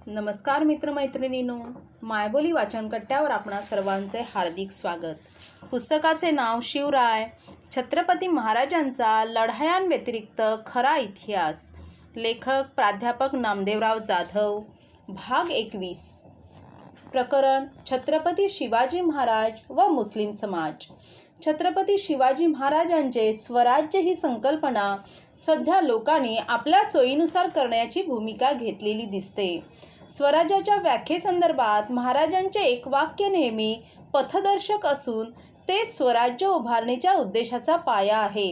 नमस्कार मित्रमैत्रिणींनो, मायबोली वाचन कट्ट्यावर आपणा सर्वांचे हार्दिक स्वागत। पुस्तकाचे नाव शिवराय, छत्रपती महाराजांचा लढायांव्यतिरिक्त खरा इतिहास। लेखक प्राध्यापक नामदेवराव जाधव। भाग 21। प्रकरण छत्रपती शिवाजी महाराज व मुस्लिम समाज। छत्रपती शिवाजी महाराजांचे स्वराज्य ही संकल्पना सध्या लोकांनी आपल्या सोयीनुसार करण्याची भूमिका घेतलेली दिसते। स्वराज्याच्या व्याख्येसंदर्भात महाराजांचे एक वाक्य नेहमी पथदर्शक असून ते स्वराज्य उभारणीच्या उद्देशाचा पाया आहे।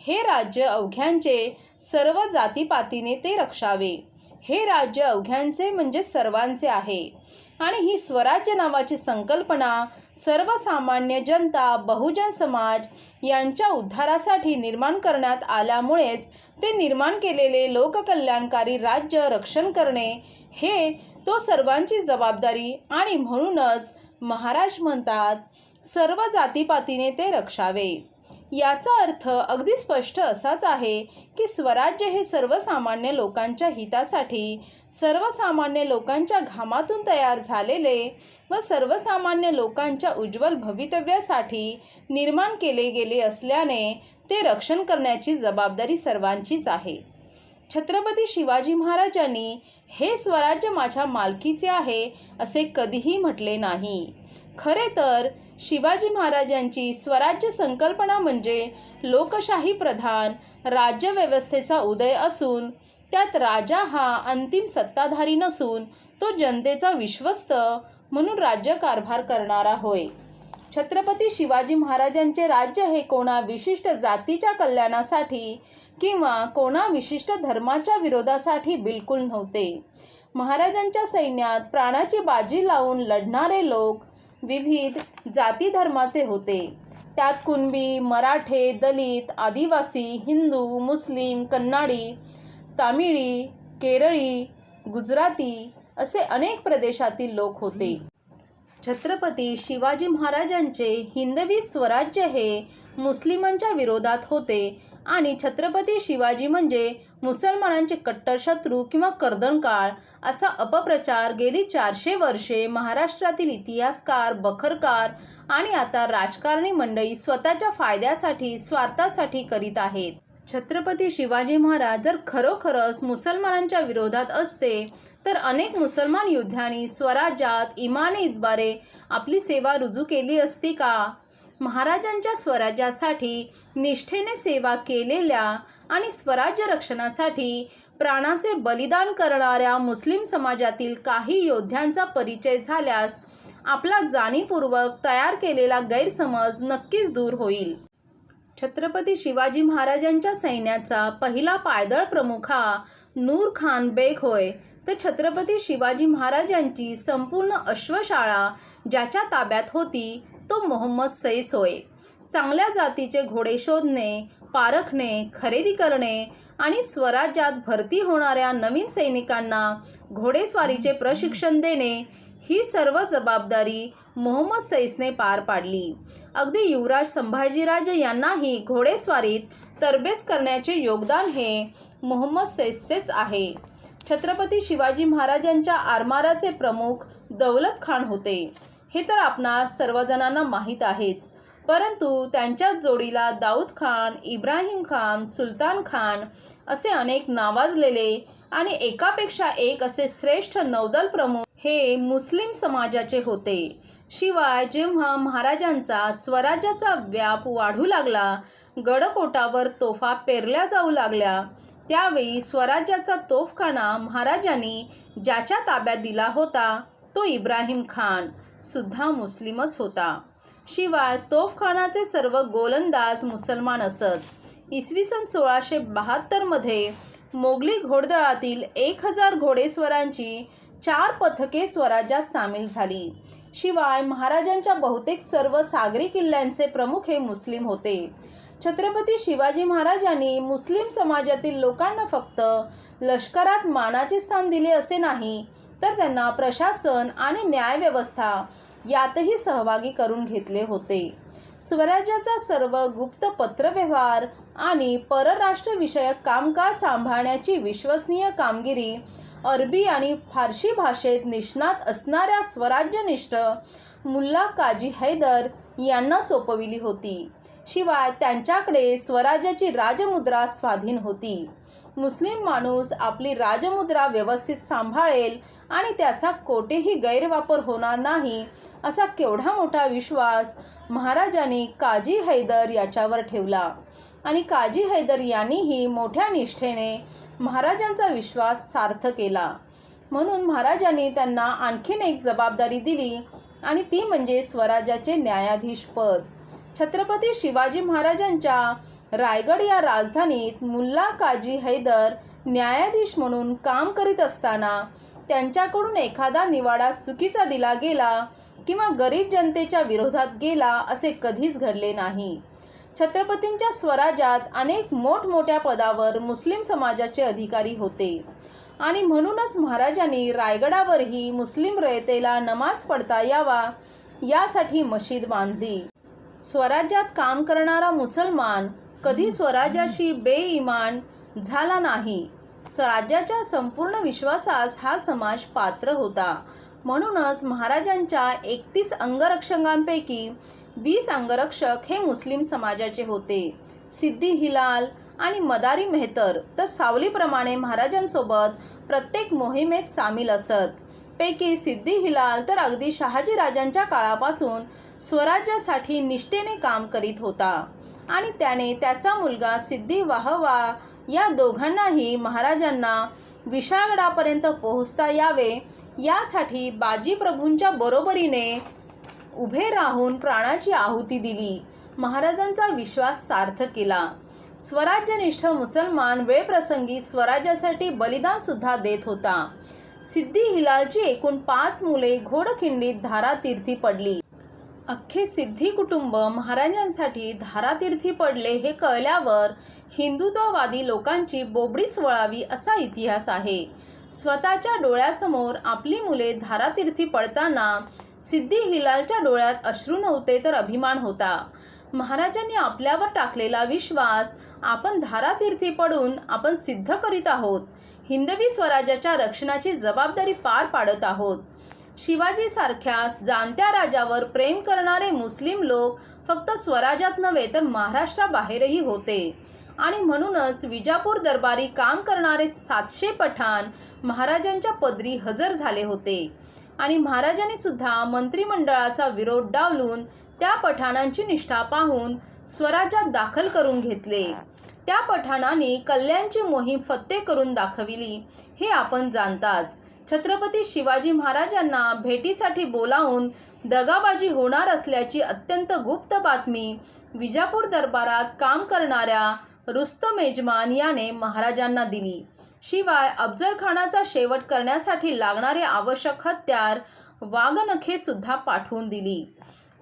हे राज्य अवघ्यांचे, सर्व जातीपातीने ते रक्षावे। हे राज्य अवघ्यांचे म्हणजे सर्वांचे आहे आणि ही स्वराज्य नावाची संकल्पना सर्वसामान्य जनता, बहुजन समाज यांच्या उद्धारासाठी निर्माण करण्यात आल्यामुळेच ते निर्माण केलेले लोककल्याणकारी राज्य रक्षण करणे हे तो सर्वांची जबाबदारी आणि म्हणूनच महाराज म्हणतात, सर्व जातीपातीने ते रक्षावे। याचा अर्थ अगदी स्पष्ट असाच आहे की स्वराज्य हे सर्वसामान्य लोकांच्या हितासाठी, सर्वसामान्य लोकांच्या घामातून तयार झालेले व सर्वसामान्य लोकांच्या उज्ज्वल भवितव्यासाठी निर्माण केले गेले असल्याने ते रक्षण करण्याची जबाबदारी सर्वांचीच आहे। छत्रपती शिवाजी महाराजांनी हे स्वराज्य माझ्या मालकीचे आहे असे कधीही म्हटले नाही। खरे तर शिवाजी महाराजांची स्वराज्य संकल्पना म्हणजे लोकशाही प्रधान राज्यव्यवस्थेचा उदय असून त्यात राजा हा अंतिम सत्ताधारी नसून तो जनतेचा विश्वस्त म्हणून राज्यकारभार करणारा होय। छत्रपती शिवाजी महाराजांचे राज्य हे कोणा विशिष्ट जातीच्या कल्याणासाठी किंवा कोणा विशिष्ट धर्माच्या विरोधासाठी बिलकुल नव्हते। महाराजांच्या सैन्यात प्राणाची बाजी लावून लढणारे लोक विविध जाती धर्माचे होते। त्यात कुणबी, मराठे, दलित, आदिवासी, हिंदू, मुस्लिम, कन्नाडी, तामिळी, केरळी, गुजराती असे अनेक प्रदेशातील लोक होते। छत्रपती शिवाजी महाराजांचे हिंदवी स्वराज्य हे मुस्लिमांच्या विरोधात होते आणि छत्रपती शिवाजी म्हणजे मुसलमानांचे कट्टर शत्रू किंवा कर्दनकाळ असा अपप्रचार गेली 400 वर्षे महाराष्ट्रातील इतिहासकार, बखरकार आणि आता राजकारणी मंडळी स्वतःच्या फायद्यासाठी, स्वार्थासाठी करीत आहेत। छत्रपती शिवाजी महाराज जर खरोखरच मुसलमानांच्या विरोधात असते तर अनेक मुसलमान योद्ध्यांनी स्वराज्यात इमानीद्वारे आपली सेवा रुजू केली असती का? महाराजांच्या स्वराज्यासाठी निष्ठेने सेवा केलेल्या आणि स्वराज्य रक्षणासाठी प्राणाचे बलिदान करणाऱ्या मुस्लिम समाजातील काही योद्ध्यांचा परिचय झाल्यास आपला जाणीवपूर्वक तयार केलेला गैरसमज नक्कीच दूर होईल। छत्रपती शिवाजी महाराजांच्या सैन्याचा पहिला पायदळ प्रमुख हा नूर खान बेग होय, तर छत्रपती शिवाजी महाराजांची संपूर्ण अश्वशाळा ज्याच्या ताब्यात होती तो मोहम्मद सैस होय। चांगल्या जातीचे घोडे शोधणे, पारखणे, खरेदी करणे आणि स्वराज्यात भरती होणाऱ्या नवीन सैनिकांना घोडेस्वारीचे प्रशिक्षण देणे ही सर्व जबाबदारी मोहम्मद सैसने पार पाडली। अगदी युवराज संभाजीराजे यांनाही घोडेस्वारीत तरबेज करण्याचे योगदान हे मोहम्मद सैसचेच आहे। छत्रपती शिवाजी महाराजांच्या आरमाराचे प्रमुख दौलत खान होते, हे तर आपणा सर्वजणांना माहीत आहेच, परंतु त्यांच्याच जोडीला दाऊद खान, इब्राहिम खान, सुलतान खान असे अनेक नावाजलेले आणि एकापेक्षा एक असे श्रेष्ठ नौदल प्रमुख हे मुस्लिम समाजाचे होते। शिवाय जेव्हा महाराजांचा स्वराज्याचा व्याप वाढू लागला, गडकोटावर तोफा पेरल्या जाऊ लागल्या, त्यावेळी स्वराज्याचा तोफखाना महाराजांनी ज्याच्या ताब्यात दिला होता तो इब्राहिम खान सुद्धा मुस्लिमच होता। शिवाय तोफखानाचे सर्व गोलंदाज मुसलमान असत। इसवी सन 1672 मध्ये मोगली घोडदळातील 1000 घोडेस्वारांची 4 पथके स्वराज्यात सामील झाली। शिवाय महाराजांच्या बहुतेक सर्व सागरी किल्ल्यांचे प्रमुख हे मुस्लिम होते। छत्रपती शिवाजी महाराजांनी मुस्लिम समाजातील लोकांना फक्त लष्करात मानाचे स्थान दिले असे नाही, तर त्यांना प्रशासन आणि न्यायव्यवस्था यातही सहभागी करून घेतले होते। स्वराज्याचा सर्व गुप्त पत्रव्यवहार आणि परराष्ट्रविषयक कामकाज सांभाळण्याची विश्वसनीय कामगिरी अरबी आणि फारसी भाषेत निष्णात असणाऱ्या स्वराज्यनिष्ठ मुल्ला काजी हैदर यांना सोपविली होती. शिवाय त्यांच्याकडे स्वराज्याची राजमुद्रा स्वाधीन होती. मुस्लिम माणूस आपली राजमुद्रा व्यवस्थित सांभाळेल आणि त्याचा कोठेही गैरवापर होणार नाही असा केवढा मोठा विश्वास महाराजांनी काजी हैदर याच्यावर ठेवला आणि काजी हैदर यांनीही मोठ्या निष्ठेने महाराजांचा विश्वास सार्थ केला. म्हणून महाराजांनी त्यांना आणखीन एक जबाबदारी दिली आणि ती म्हणजे स्वराज्याचे न्यायाधीश पद. छत्रपती शिवाजी महाराजांच्या रायगड या राजधानीत मुल्ला काजी हैदर न्यायाधीश म्हणून काम करीत असताना त्यांच्याकडून एखादा निवाडा चुकीचा दिला गेला किंवा गरीब जनतेच्या विरोधात गेला असे कधीच घडले नाही. छत्रपतींच्या स्वराज्यात अनेक मोठमोठ्या पदावर मुस्लिम समाजाचे अधिकारी होते आणि म्हणूनच महाराजांनी रायगडावरही मुस्लिम रयतेला नमाज पढता यावा यासाठी मशीद बांधली. स्वराज्यात काम करणारा मुसलमान कधी स्वराज्याशी बेईमान झाला नाही. स्वराज्याच्या संपूर्ण विश्वासास हा समाज पात्र होता. म्हणूनच महाराजांच्या 31 अंगरक्षकांपैकी 20 अंगरक्षक हे मुस्लिम समाजाचे होते. सिद्दी हिलाल आणि मदारी मेहतर तर सावलीप्रमाणे महाराजांसोबत प्रत्येक मोहिमेत सामील असत. पैकी सिद्दी हिलाल तर अगदी शहाजीराजांच्या काळापासून स्वराज्यासाठी निष्ठेने काम करीत होता आणि त्याने त्याचा मुलगा सिद्दी वाहवा या दोघांनाही महाराजांना विशाळगडापर्यंत पोहोचता यावे यासाठी बाजीप्रभूंच्या बरोबरीने उभे राहून प्राणाची आहुती दिली. महाराजांचा विश्वास सार्थ केला. स्वराज्यनिष्ठ मुसलमान वेळप्रसंगी स्वराज्यासाठी बलिदान सुद्धा देत होता. सिद्दी हिलालची एकूण 5 मुले घोडखिंडीत धारातीर्थी पडली. अख्खे सिद्धी कुटुंब महाराजांसाठी धारातीर्थी पडले हे कळल्यावर हिंदुत्ववादी लोकांची बोबडीच वळावी असा इतिहास आहे. स्वतःच्या डोळ्यासमोर आपली मुले धारातीर्थी पडताना सिद्दी हिलालच्या डोळ्यात अश्रू नव्हते तर अभिमान होता. महाराजांनी आपल्यावर टाकलेला विश्वास आपण धारातीर्थी पडून आपण सिद्ध करीत आहोत. हिंदवी स्वराज्याच्या रक्षणाची जबाबदारी पार पाडत आहोत. शिवाजीसारख्या जाणत्या राजावर प्रेम करणारे मुस्लिम लोक फक्त स्वराज्यात नव्हे तर महाराष्ट्राबाहेरही होते आणि म्हणूनच विजापूर दरबारी काम करणारे 700 पठाण महाराजांच्या पदरी हजर झाले होते आणि महाराजांनी सुद्धा मंत्रिमंडळाचा विरोध डावलून त्या पठाणांची निष्ठा पाहून स्वराज्यात दाखल करून घेतले. त्या पठाणांनी कल्याणची मोहीम फत्ते करून दाखविली हे आपण जाणताच. छत्रपती शिवाजी महाराजांना भेटीसाठी बोलावून दगाबाजी होणार असल्याची अत्यंत गुप्त बातमी विजापूर दरबारात काम करणाऱ्या रुस्तम मेजमान याने महाराजांना दिली. शिवाय अफजल खानाचा शेवट करण्यासाठी लागणारे आवश्यक हत्यार वाघनखे सुद्धा पाठवून दिली.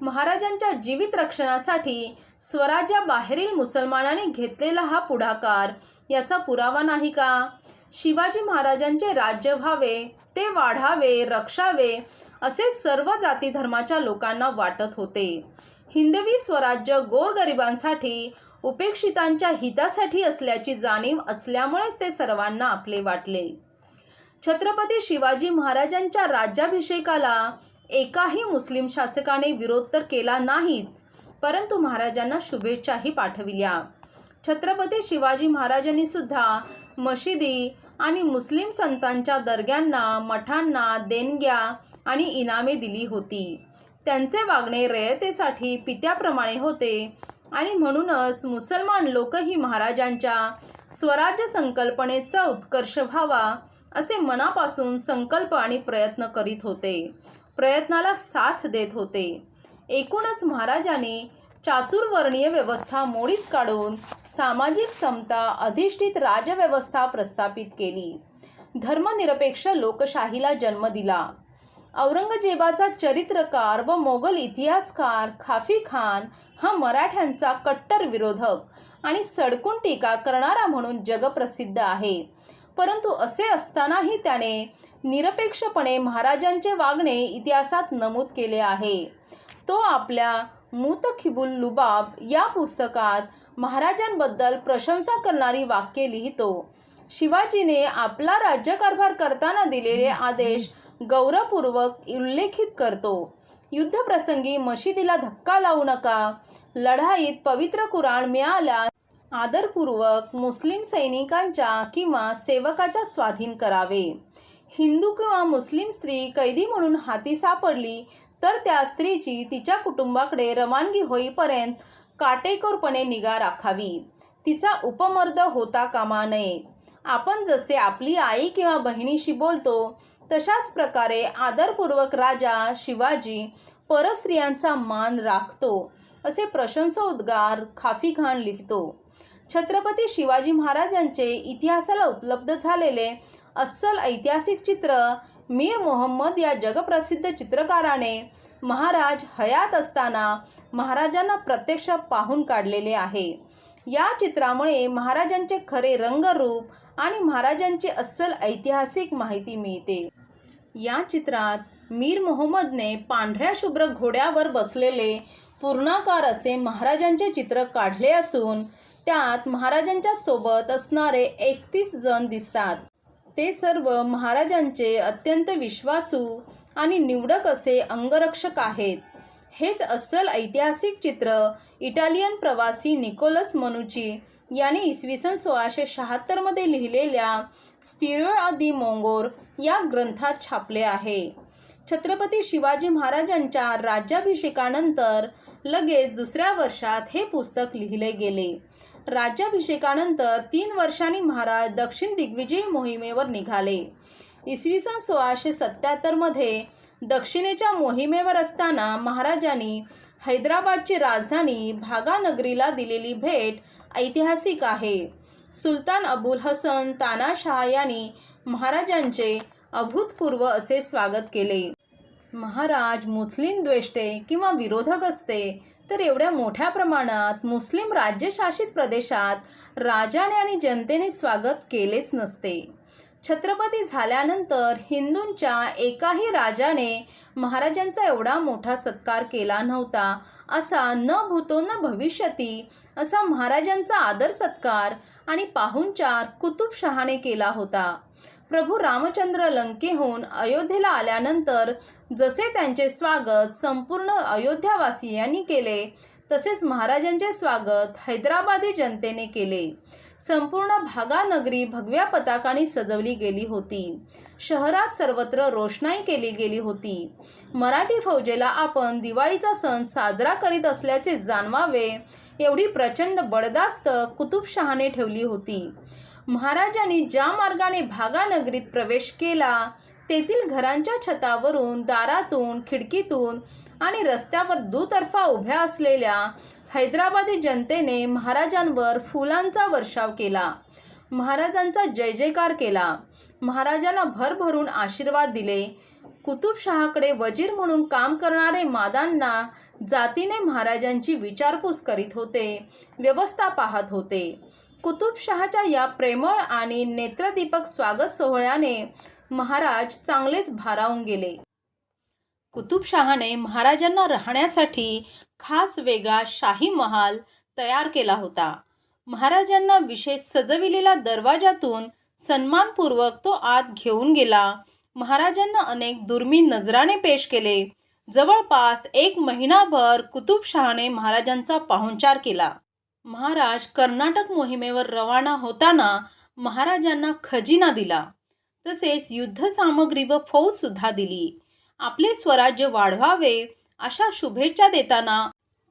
महाराजांच्या जीवित रक्षणासाठी स्वराज्याबाहेरील मुसलमानांनी घेतलेला हा पुढाकार याचा पुरावा नाही का? शिवाजी महाराजांचे राज्य व्हावे, ते वाढावे, रक्षावे असे सर्व जाती धर्माच्या लोकांना वाटत होते. हिंदवी स्वराज्य गोरगरिबांसाठी उपेक्षितांच्या हितासाठी असल्याची जाणीव असल्यामुळेच ते सर्वांना आपले वाटले. छत्रपती शिवाजी महाराजांच्या राज्याभिषेकाला एकाही मुस्लिम शासकाने विरोध तर केला नाहीच, परंतु महाराजांना शुभेच्छाही पाठविल्या. छत्रपती शिवाजी महाराजांनी सुद्धा मशिदी आणि मुस्लिम संतांच्या दर्ग्यांना, मठांना देणग्या आणि इनामे दिली होती. त्यांचे वागणे रयतेसाठी पित्याप्रमाणे होते आणि म्हणूनच मुसलमान लोकही महाराजांच्या स्वराज्य संकल्पनेचा उत्कर्ष व्हावा असे मनापासून संकल्प आणि प्रयत्न करीत होते. प्रयत्नाला साथ देत होते. एकूणच महाराजांनी चातुर्वर्णीय व्यवस्था मोडीत काढून सामाजिक समता अधिष्ठित राजव्यवस्था प्रस्थापित केली. धर्मनिरपेक्ष लोकशाहीला जन्म दिला. औरंगजेबाचा चरित्रकार व मोगल इतिहासकार खाफी खान हा मराठ्यांचा कट्टर विरोधक आणि सडकून टीका करणारा म्हणून जगप्रसिद्ध आहे. परंतु असे असतानाही त्याने निरपेक्षपणे महाराजांचे वागणे इतिहासात नमूद केले आहे. तो आपल्या मुतखिबुल लुबाब या पुस्तकात महाराजांबद्दल प्रशंसा करणारी वाक्ये लिहितो. शिवाजीने आपला राज्यकारभार करताना दिलेले आदेश गौरवपूर्वक उल्लेखित करतो. युद्धप्रसंगी मशिदीला धक्का लावू नका. लढाईत पवित्र कुराण मिळाल्यास आदरपूर्वक मुस्लिम सैनिकांच्या किंवा सेवकाच्या स्वाधीन करावे. हिंदू किंवा मुस्लिम स्त्री कैदी म्हणून हाती सापडली तर त्या स्त्रीची तिच्या कुटुंबाकडे रवानगी होईपर्यंत काटेकोरपणे निगा राखावी. तिचा उपमर्द होता कामा नये. आपण जसे आपली आई किंवा बहिणीशी बोलतो तशाच प्रकारे आदरपूर्वक राजा शिवाजी परस्त्रियांचा मान राखतो, असे प्रशंसोद्गार खाफीखान लिहितो. छत्रपती शिवाजी महाराजांचे इतिहासाला उपलब्ध झालेले अस्सल ऐतिहासिक चित्र मीर मोहम्मद या जगप्रसिद्ध चित्रकाराने महाराज हयात असताना महाराजांना प्रत्यक्ष पाहून काढलेले आहे. या चित्रामुळे महाराजांचे खरे रंगरूप आणि महाराजांची अस्सल ऐतिहासिक माहिती मिळते. या चित्रात मीर मोहम्मदने पांढऱ्या शुभ्र घोड्यावर बसलेले पूर्णाकार असे महाराजांचे चित्र काढले असून त्यात महाराजांच्या सोबत असणारे 31 जण दिसतात. ते सर्व महाराजांचे अत्यंत विश्वासू आणि निवडक असे अंगरक्षक आहेत. हेच अस्सल ऐतिहासिक चित्र इटालियन प्रवासी निकोलस मनुची याने इसवी सन 1676 मध्ये लिहिलेल्या स्टिरिओ दी मोंगोर या ग्रंथात छापले आहे. छत्रपती शिवाजी महाराजांच्या राज्याभिषेकानंतर लगेच दुसऱ्या वर्षात हे पुस्तक लिहिले गेले. राज्याभिषेकानंतर 3 वर्षांनी महाराज दक्षिण दिग्विजय मोहिमेवर निघाले. इसवी सन 1677 मध्ये दक्षिणेच्या मोहिमेवर असताना महाराजांनी हैदराबादची राजधानी भागानगरीला दिलेली भेट ऐतिहासिक आहे. सुलतान अबुल हसन तानाशाह यांनी महाराजांचे अभूतपूर्व असे स्वागत केले. महाराज मुस्लिम द्वेष्टे किंवा विरोधक असते तर एवढ्या मोठ्या प्रमाणात मुस्लिम राज्यशासित प्रदेशात राजाने आणि जनतेने स्वागत केलेच नसते. छत्रपती झाल्यानंतर हिंदूंच्या एकाही राजाने महाराजांचा एवढा मोठा सत्कार केला नव्हता. असा न भूतो न भविष्यती असा महाराजांचा आदर सत्कार आणि पाहुणचार कुतुबशहाने केला होता. प्रभू रामचंद्र लंकेहून अयोध्येला आल्यानंतर जसे त्यांचे स्वागत संपूर्ण अयोध्यावासियांनी केले तसेच महाराजांचे स्वागत हैदराबादी जनतेने केले. संपूर्ण भागानगरी भगव्या पताकाने सजवली गेली होती. शहरात सर्वत्र रोषणाई केली गेली होती. मराठी फौजेला आपण दिवाळीचा सण साजरा करीत असल्याचे जाणवावे एवढी प्रचंड बडदास्त कुतुबशहाने ठेवली होती. महाराजांनी ज्या मार्गाने भागानगरीत प्रवेश केला तेथील घरांच्या छतावरून, दारातून, खिडकीतून आणि रस्त्यावर दुतर्फा उभ्या असलेल्या हैदराबादी जनतेने महाराजांवर फुलांचा वर्षाव केला. महाराजांचा जय जयकार केला. महाराजांना भरभरून आशीर्वाद दिले. कुतुबशहाकडे वजीर म्हणून काम करणारे मादांना जातीने महाराजांची विचारपूस करीत होते, व्यवस्था पाहत होते. कुतुबशहाच्या या प्रेमळ आणि नेत्रदीपक स्वागत सोहळ्याने महाराज चांगलेच भारावून गेले. कुतुबशहाने महाराजांना राहण्यासाठी खास वेगळा शाही महाल तयार केला होता. महाराजांना विशेष सजविलेल्या दरवाजातून सन्मानपूर्वक तो आत घेऊन गेला. महाराजांना अनेक दुर्मिळ नजराने पेश केले. जवळपास 1 महिनाभर कुतुबशहाने महाराजांचा पाहुणचार केला. महाराज कर्नाटक मोहिमेवर रवाना होताना महाराजांना खजिना दिला. तसेच युद्धसामग्री व फौज सुद्धा दिली. आपले स्वराज्य वाढवावे अशा शुभेच्छा देताना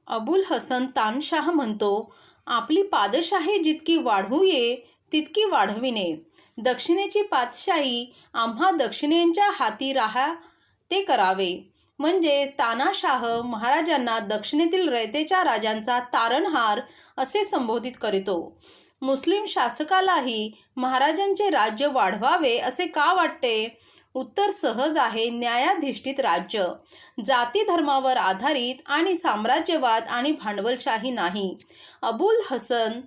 अबुल हसन तानशाह म्हणतो, आपली पादशाही जितकी वाढवू ये तितकी वाढविणे. दक्षिणेची पातशाही आम्हा दक्षिणेच्या हाती राहा ते करावे. म्हणजे तानाशाह महाराजांना दक्षिणेतील रयतेच्या राजांचा तारणहार असे संबोधित करीतो. मुस्लिम शासकालाही महाराजांचे राज्य वाढवावे असे का वाटते? उत्तर सहज आहे, न्यायाधिष्ठित राज्य, जाती धर्मावर आधारित आणि साम्राज्यवाद आणि भांडवलशाही नाही. अबुल हसन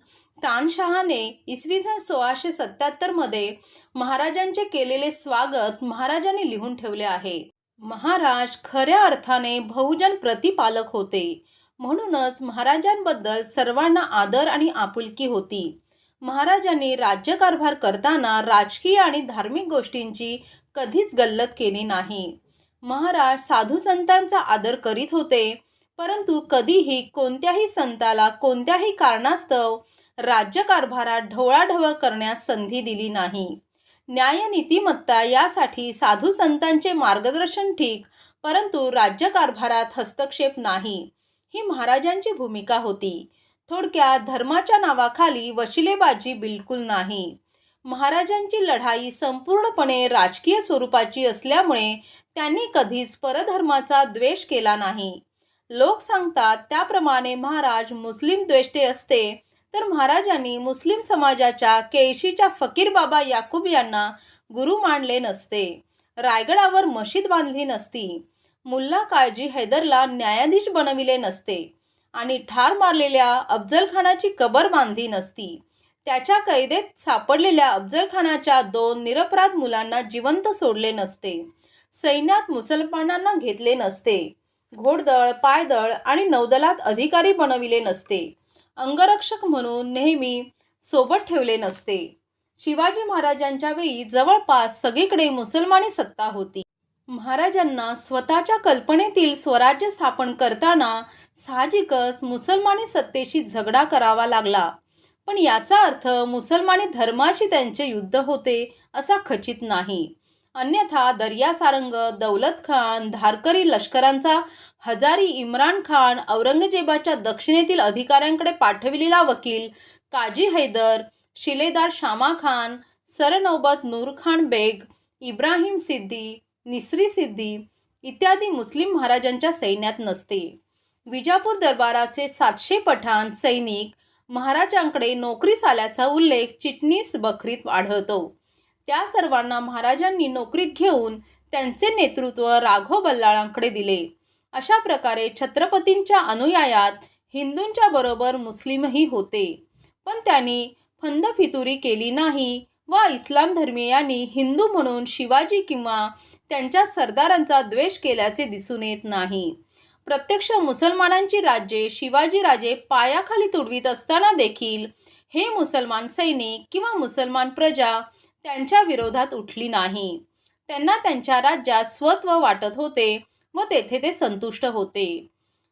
तानशहाने इसवी सन 1677 मध्ये महाराजांचे केलेले स्वागत महाराजांनी लिहून ठेवले आहे. महाराज खऱ्या अर्थाने बहुजन प्रतिपालक होते. म्हणूनच महाराजांबद्दल सर्वांना आदर आणि आपुलकी होती. महाराजांनी राज्यकारभार करताना राजकीय आणि धार्मिक गोष्टींची कधीच गल्लत केली नाही. महाराज साधू संतांचा आदर करीत होते, परंतु कधीही कोणत्याही संताला कोणत्याही कारणास्तव राज्यकारभारात ढवळाढवळ करण्यास संधी दिली नाही. न्याय नीतिमत्ता यासाठी साधू संतांचे मार्गदर्शन ठीक, परंतु राज्यकारभारात हस्तक्षेप नाही, ही महाराजांची भूमिका होती. थोडक्यात धर्माच्या नावाखाली वशिलेबाजी बिलकुल नाही. महाराजांची लढाई संपूर्णपणे राजकीय स्वरूपाची असल्यामुळे त्यांनी कधीच परधर्माचा द्वेष केला नाही. लोक सांगतात त्याप्रमाणे महाराज मुस्लिम द्वेष्टे असते तर महाराजांनी मुस्लिम समाजाच्या केळशीच्या फकीर बाबा याकूब यांना गुरु मानले नसते, रायगडावर मशीद बांधली नसती, मुल्ला काळजी हैदरला न्यायाधीश बनविले नसते आणि ठार मारलेल्या अफजलखानाची कबर बांधली नसती, त्याच्या कैदेत सापडलेल्या अफजलखानाच्या 2 निरपराध मुलांना जिवंत सोडले नसते, सैन्यात मुसलमानांना घेतले नसते, घोडदळ, पायदळ आणि नौदलात अधिकारी बनविले नसते, अंगरक्षक म्हणून नेहमी सोबत ठेवले नसते. शिवाजी महाराजांच्या वेळी जवळपास सगळीकडे मुसलमानी सत्ता होती. महाराजांना स्वतःच्या कल्पनेतील स्वराज्य स्थापन करताना साहजिकच मुसलमानी सत्तेशी झगडा करावा लागला. पण याचा अर्थ मुसलमानी धर्माशी त्यांचे युद्ध होते असा खचित नाही. अन्यथा दर्यासारंग, दौलत खान, धारकरी लष्करांचा हजारी, इम्रान खान, औरंगजेबाच्या दक्षिणेतील अधिकाऱ्यांकडे पाठविलेला वकील काजी हैदर, शिलेदार शामा खान, सरनौबत नूर खान बेग, इब्राहिम सिद्दी, निसरी सिद्दी इत्यादी मुस्लिम महाराजांच्या सैन्यात नसते. विजापूर दरबाराचे 700 पठाण सैनिक महाराजांकडे नोकरीस आल्याचा उल्लेख चिटणीस बखरीत आढळतो. त्या सर्वांना महाराजांनी नोकरीत घेऊन त्यांचे नेतृत्व राघव बल्लाळांकडे दिले. अशा प्रकारे छत्रपतींच्या अनुयायात हिंदूंच्या बरोबर मुस्लिमही होते. पण त्यांनी फंदफितुरी केली नाही वा इस्लाम धर्मीयांनी हिंदू म्हणून शिवाजी किंवा त्यांच्या सरदारांचा द्वेष केल्याचे दिसून येत नाही. प्रत्यक्ष मुसलमानांची राज्ये शिवाजीराजे पायाखाली तुडवीत असताना देखील हे मुसलमान सैनिक किंवा मुसलमान प्रजा त्यांच्या विरोधात उठली नाही. त्यांना त्यांच्या राज्यात स्वत्व वाटत होते व तेथे ते संतुष्ट होते.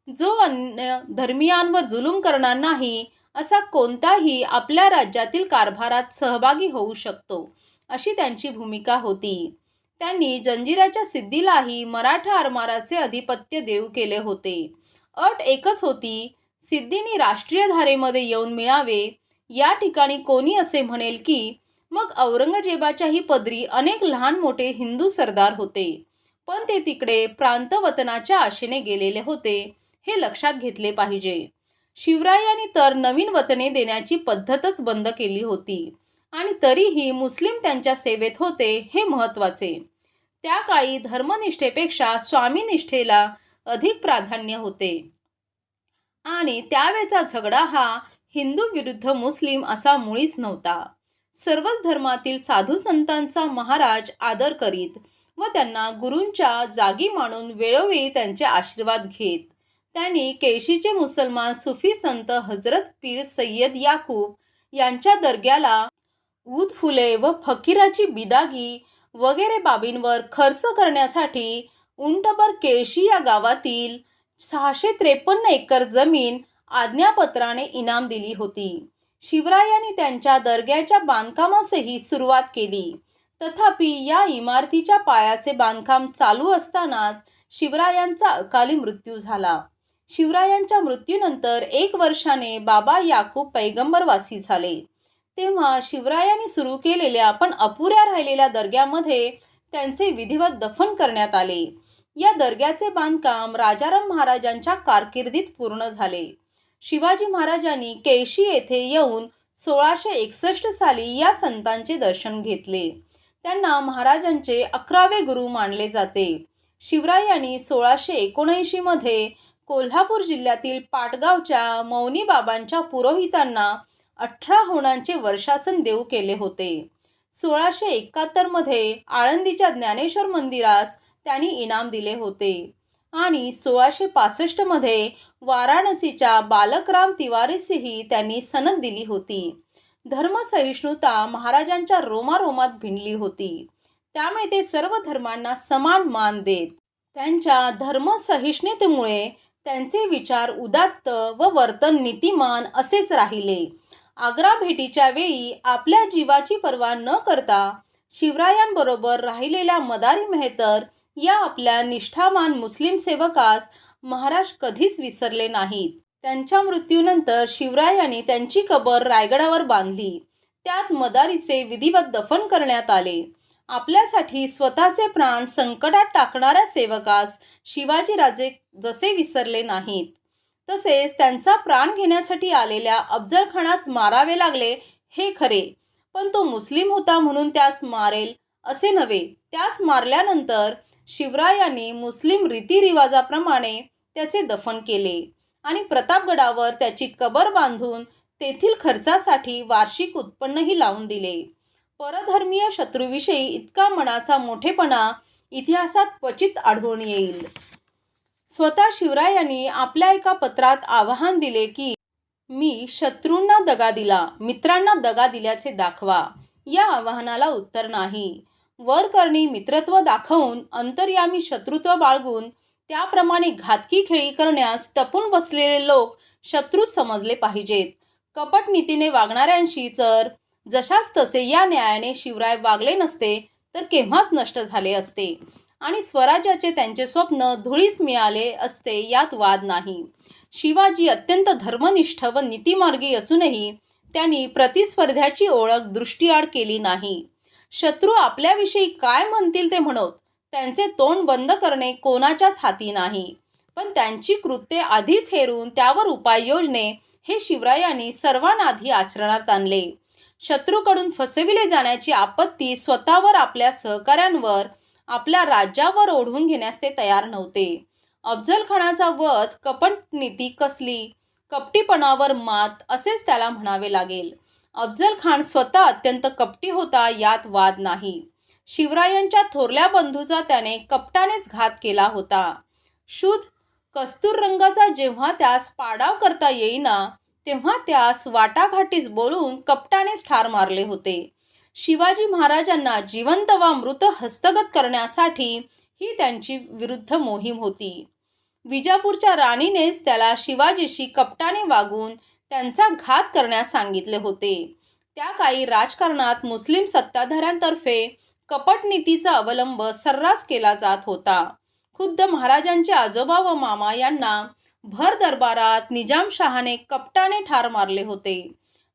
जो अन्य धर्मीयांवर जुलूम करणार नाही असा कोणताही आपल्या राज्यातील कारभारात सहभागी होऊ शकतो, अशी त्यांची भूमिका होती. त्यांनी जंजिऱ्याच्या सिद्धीलाही मराठा आरमाराचे अधिपत्य देऊ केले होते. अट एकच होती, सिद्धींनी राष्ट्रीय धारेमध्ये येऊन मिळावे. या ठिकाणी कोणी असे म्हणेल की मग औरंगजेबाच्याही पदरी अनेक लहान मोठे हिंदू सरदार होते, पण ते तिकडे प्रांतवतनाच्या आशेने गेलेले होते, हे लक्षात घेतले पाहिजे. शिवरायांनी तर नवीन वतने देण्याची पद्धतच बंद केली होती आणि तरीही मुस्लिम त्यांच्या सेवेत होते, हे महत्त्वाचे. त्या काळी धर्मनिष्ठेपेक्षा स्वामीनिष्ठेला अधिक प्राधान्य होते आणि त्यावेळचा झगडा हा हिंदू विरुद्ध मुस्लिम असा मुळीच नव्हता. सर्वच धर्मातील साधू संतांचा महाराज आदर करीत व त्यांना गुरूंच्या जागी मानून वेळोवेळी त्यांचे आशीर्वाद घेत. त्यांनी केळशीचे मुसलमान सुफी संत हजरत पीर सय्यद याकूब यांच्या दर्ग्याला ऊद फुले व फकीराची बिदागी वगैरे बाबींवर खर्च करण्यासाठी उंटबर केळशी या गावातील 653 एकर जमीन आज्ञापत्राने इनाम दिली होती. शिवरायांनी त्यांच्या दर्ग्याच्या बांधकामासही सुरुवात केली. तथापि या इमारतीच्या पायाचे बांधकाम चालू असतानाच शिवरायांचा अकाली मृत्यू झाला. शिवरायांच्या मृत्यूनंतर 1 वर्षाने बाबा याकूब पैगंबरवासी झाले. तेव्हा शिवरायांनी सुरू केलेल्या पण अपुऱ्या राहिलेल्या दर्ग्यामध्ये त्यांचे विधिवत दफन करण्यात आले. या दर्ग्याचे बांधकाम राजाराम महाराजांच्या कारकिर्दीत पूर्ण झाले. शिवाजी महाराजांनी केळशी येथे येऊन 1661 साली या संतांचे दर्शन घेतले. त्यांना महाराजांचे 11वे गुरु मानले जाते. शिवरायांनी 1679 मध्ये कोल्हापूर जिल्ह्यातील पाटगावच्या मौनी बाबांच्या पुरोहितांना 18 होणांचे वर्षासन देऊ केले होते. 1671 मध्ये आळंदीच्या ज्ञानेश्वर मंदिरास त्यांनी इनाम दिले होते आणि 1665 मध्ये वाराणसीच्या बालकराम तिवारीसही त्यांनी सनद दिली होती. धर्मसहिष्णुता महाराजांच्या रोमारोमात भिनली होती. त्यामुळे ते सर्व धर्मांना समान मान देत. त्यांच्या धर्मसहिष्णुतेमुळे त्यांचे विचार उदात्त व वर्तन नीतिमान असेच राहिले. आग्रा भेटीच्या वेळी आपल्या जीवाची पर्वा न करता शिवरायांबरोबर राहिलेल्या मदारी मेहतर या आपल्या निष्ठावान मुस्लिम सेवकास महाराज कधीच विसरले नाहीत. त्यांच्या मृत्यूनंतर शिवरायांनी त्यांची कबर रायगडावर बांधली. त्यात मदारीचे विधिवत दफन करण्यात आले. आपल्यासाठी स्वतःचे प्राण संकटात टाकणाऱ्या सेवकास शिवाजीराजे जसे विसरले नाहीत, तसेच त्यांचा प्राण घेण्यासाठी आलेल्या अफजल खानास मारावे लागले हे खरे, पण तो मुस्लिम होता म्हणून त्यास मारेल असे नव्हे. त्यास मारल्यानंतर शिवरायांनी मुस्लिम रीतिरिवाजाप्रमाणे त्याचे दफन केले आणि प्रतापगडावर त्याची कबर बांधून तेथील खर्चासाठी वार्षिक उत्पन्नही लावून दिले. परधर्मीय शत्रूविषयी इतका मनाचा मोठेपणा इतिहासात क्वचित आढळून येईल. स्वतः शिवरायांनी आपल्या एका पत्रात आवाहन दिले की मी शत्रूंना दगा दिला, मित्रांना दगा दिल्याचे दाखवा. या आवाहनाला उत्तर नाही. वरकरणी मित्रत्व दाखवून अंतर्यामी शत्रुत्व बाळगून त्याप्रमाणे घातकी खेळी करण्यास टपून बसलेले लोक शत्रू समजले पाहिजेत. कपट नीतीने वागणाऱ्यांशी जर जशास तसे या न्यायाने शिवराय वागले नसते तर केव्हाच नष्ट झाले असते आणि स्वराज्याचे त्यांचे स्वप्न धुळीस मिळाले असते, यात वाद नाही. शिवाजी अत्यंत धर्मनिष्ठ व नीतिमार्गी असूनही त्यांनी प्रतिस्पर्ध्याची ओळख दृष्टीआड केली नाही. शत्रू आपल्याविषयी काय म्हणतील ते म्हणत त्यांचे तोंड बंद करणे कोणाच्याच हाती नाही, पण त्यांची कृत्ये आधीच हेरून त्यावर उपाय योजणे हे शिवरायांनी सर्वांआधी आचरणात आणले. शत्रूकडून फसविले जाण्याची आपत्ती स्वतःवर, आपल्या सहकाऱ्यांवर, आपल्या राज्यावर ओढवून घेण्यास ते तयार नव्हते. अफजल खानाचा वध कपटनीती कसली, कपटीपणावर मात असेच त्याला म्हणावे लागेल. अफजल खान स्वतः अत्यंत कपटी होता, यात वाद नाही. शिवरायांच्या थोरल्या बंधूचा त्याने कपटानेच घात केला होता. शुद्ध कस्तूर रंगाचा जेव्हा त्यास पाडाव करता येईना तेव्हा त्यास वाटाघाटीस बोलून कपटानेच ठार मारले होते. शिवाजी महाराजांना जिवंत वा मृत हस्तगत करण्यासाठी ही त्यांची विरुद्ध मोहीम होती. विजापूरच्या राणीनेच त्याला शिवाजीशी कपटाने वागून त्यांचा घात करण्यास सांगितले होते. त्या काळी राजकारणात मुस्लिम सत्ताधाऱ्यांतर्फे कपटनीतीचा अवलंब सर्रास केला जात होता. खुद्द महाराजांचे आजोबा व मामा यांना भर दरबारात निजामशहाने कपटाने ठार मारले होते.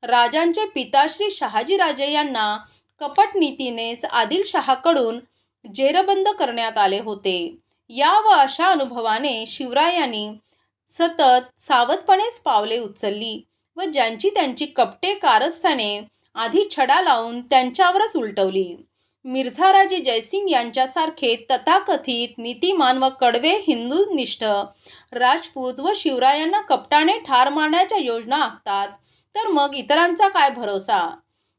राजांचे पिताश्री शहाजीराजे यांना कपटनीतीनेच आदिलशहाकडून जेरबंद करण्यात आले होते. या व अशा अनुभवाने शिवरायांनी सतत सावधपणेच पावले उचलली व ज्यांची त्यांची कपटे कारस्थाने आधी छडा लावून त्यांच्यावरच उलटवली. मिर्झाराजे जयसिंग यांच्यासारखे तथाकथित नीतिमान व कडवे हिंदुनिष्ठ राजपूत व शिवरायांना कपटाने ठार मारण्याच्या योजना आखतात तर मग इतरांचा काय भरोसा.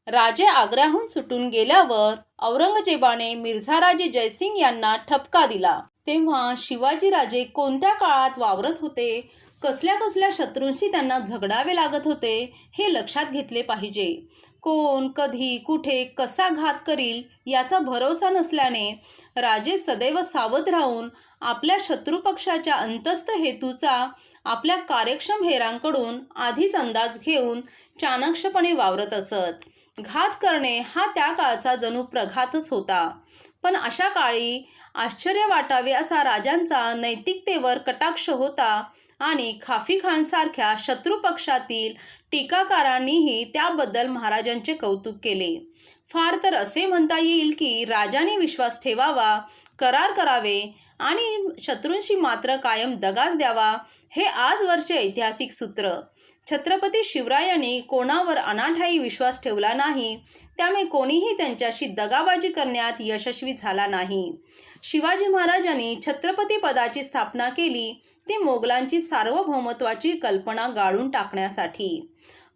राजे आग्र्याहून सुटून गेल्यावर औरंगजेबाने मिर्झाराजे जयसिंग यांना ठपका दिला. तेव्हा शिवाजीराजे कोणत्या काळात वावरत होते, कसल्या कसल्या शत्रूंशी त्यांना झगडावे लागत होते हे लक्षात घेतले पाहिजे. कोण कधी कुठे कसा घात करील याचा भरोसा नसल्याने राजे सदैव सावध राहून आपल्या शत्रुपक्षाच्या अंतस्थ हेतूचा आपल्या कार्यक्षम हेरांकडून आधीच अंदाज घेऊन चाणक्षपणे वावरत असत. घात करणे हा त्या काळचा जणू प्रघातच होता. पण अशा काळी आश्चर्य वाटावे असा राजांचा नैतिकतेवर कटाक्ष होता आणि खाफीखानसारख्या शत्रुपक्षातील टीकाकारांनीही त्याबद्दल महाराजांचे कौतुक केले. फार तर असे म्हणता येईल की राजाने विश्वास ठेवावा, करार करावे आणि शत्रूंशी मात्र कायम दगाच द्यावा हे आजवरचे ऐतिहासिक सूत्र. छत्रपती शिवरायांनी कोणावर अनाठायी विश्वास ठेवला नाही, त्यामुळे कोणीही त्यांच्याशी दगाबाजी करण्यात यशस्वी झाला नाही. शिवाजी महाराजांनी छत्रपती पदाची स्थापना केली ती मोगलांची सार्वभौमत्वाची कल्पना गाळून टाकण्यासाठी.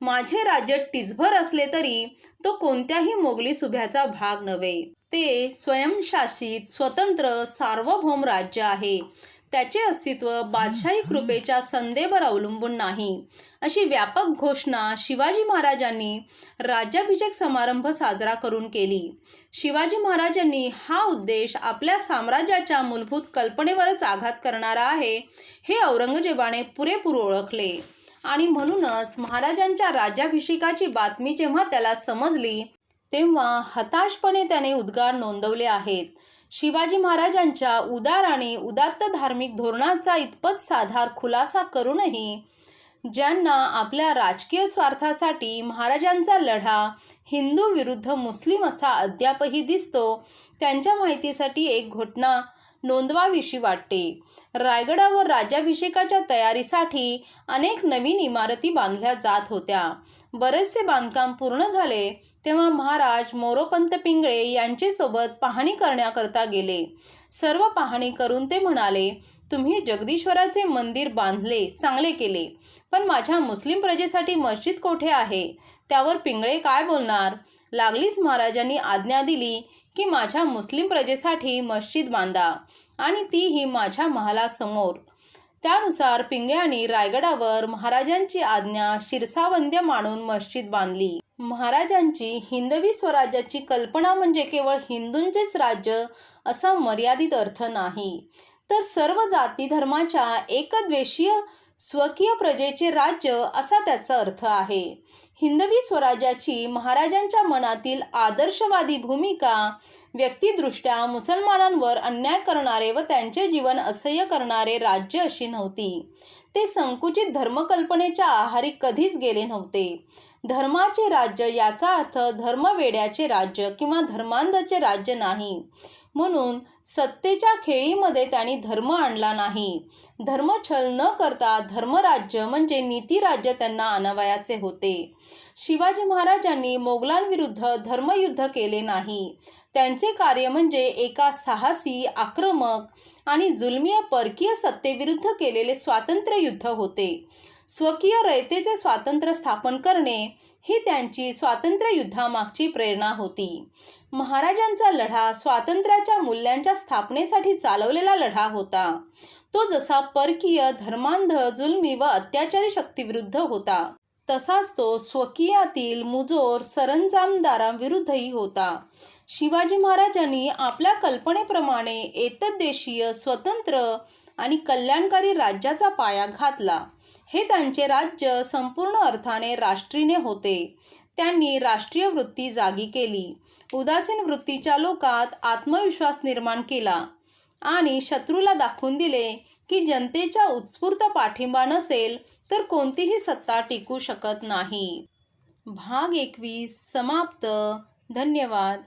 माझे राज्य टिचभर असले तरी तो कोणत्याही मोगली सुभ्याचा भाग नव्हे. ते स्वयंशासित स्वतंत्र सार्वभौम राज्य आहे. त्याचे अस्तित्व बादशाही कृपेच्या संधेवर अवलंबून नाही, अशी व्यापक घोषणा शिवाजी महाराजांनी राज्याभिषेक समारंभ साजरा करून केली. शिवाजी महाराजांनी हा उद्देश आपल्या साम्राज्याच्या मूलभूत कल्पनेवरच आघात करणारा आहे हे औरंगजेबाने पुरेपूर ओळखले आणि म्हणूनच महाराजांच्या राज्याभिषेकाची बातमी जेव्हा त्याला समजली तेव्हा हताशपणे त्याने उद्गार नोंदवले आहेत. शिवाजी महाराजांच्या उदार आणि उदात्त धार्मिक धोरणाचा इतपत साधार खुलासा करूनही ज्यांना आपल्या राजकीय स्वार्थासाठी महाराजांचा लढा हिंदू विरुद्ध मुस्लिम असा अद्यापही दिसतो, त्यांच्या माहितीसाठी एक घटना नोंदवावीशी वाटते. रायगडावर राज्याभिषेकाच्या तयारीसाठी अनेक नवीन इमारती बांधल्या जात होत्या. बरेचसे बांधकाम पूर्ण झाले तेव्हा महाराज मोरोपंत पिंगळे यांच्यासोबत पाहणी करण्याकरता गेले. सर्व पाहणी करून ते म्हणाले, तुम्ही जगदीश्वराचे मंदिर बांधले, चांगले केले, पण माझ्या मुस्लिम प्रजेसाठी मस्जिद कोठे आहे? त्यावर पिंगळे काय बोलणार? लागलीच महाराजांनी आज्ञा दिली की माझ्या मुस्लिम प्रजेसाठी मस्जिद बांधा आणि तीही माझ्या महालासमोर. त्यानुसार पिंगळ्यांनी रायगडावर महाराजांची आज्ञा शिरसावंद्य मानून मस्जिद बांधली. महाराजांची हिंदवी स्वराज्याची कल्पना म्हणजे केवळ हिंदूंचेच राज्य असा मर्यादित अर्थ नाही, तर सर्व जाती धर्माच्या एकद्वेषीय स्वकीय प्रजेचे राज्य असा त्याचा अर्थ आहे. हिंदवी स्वराज्याची महाराजांच्या मनातील आदर्शवादी भूमिका व्यक्तिदृष्ट्या मुसलमानांवर अन्याय करणारे व त्यांचे जीवन असह्य करणारे राज्य अशी नव्हती. ते संकुचित धर्मकल्पनेच्या आहारी कधीच गेले नव्हते. धर्माचे राज्य याचा अर्थ धर्मवेड्याचे राज्य किंवा धर्मांधाचे राज्य नाही. म्हणून सत्तेच्या खेळीमध्ये त्यांनी धर्म आणला नाही. धर्मछल न करता धर्मराज्य म्हणजे नीतिराज्य त्यांना आणावयाचे होते. शिवाजी महाराजांनी मोगलांविरुद्ध धर्मयुद्ध केले नाही. त्यांचे कार्य म्हणजे एका साहसी, आक्रमक आणि जुलमी परकीय सत्तेविरुद्ध केलेले स्वातंत्र्य युद्ध होते. स्वकीय रयतेचे स्वातंत्र्य स्थापन करणे ही त्यांची स्वातंत्र्य युद्धामागची प्रेरणा होती. महाराजांचा लढा स्वातंत्र्याच्या मूल्यांच्या स्थापनेसाठी चालवलेला लढा होता. तो जसा परकीय, धर्मांध, जुलमी व अत्याचारी शक्तीविरुद्ध होता, तसाच तो स्वकीयातील मुजोर सरंजामदारांविरुद्धही होता. शिवाजी महाराजांनी आपल्या कल्पनेप्रमाणे एतद्देशीय, स्वतंत्र आणि कल्याणकारी राज्याचा पाया घातला. हे त्यांचे राज्य संपूर्ण अर्थाने राष्ट्रीय होते. त्यांनी राष्ट्रीय वृत्ती जागी केली, उदासीन वृत्तीच्या लोकात आत्मविश्वास निर्माण केला आणि शत्रूला दाखवून दिले की जनतेचा उत्स्फूर्त पाठिंबा नसेल तर कोणतीही सत्ता टिकू शकत नाही. भाग 21 समाप्त. धन्यवाद.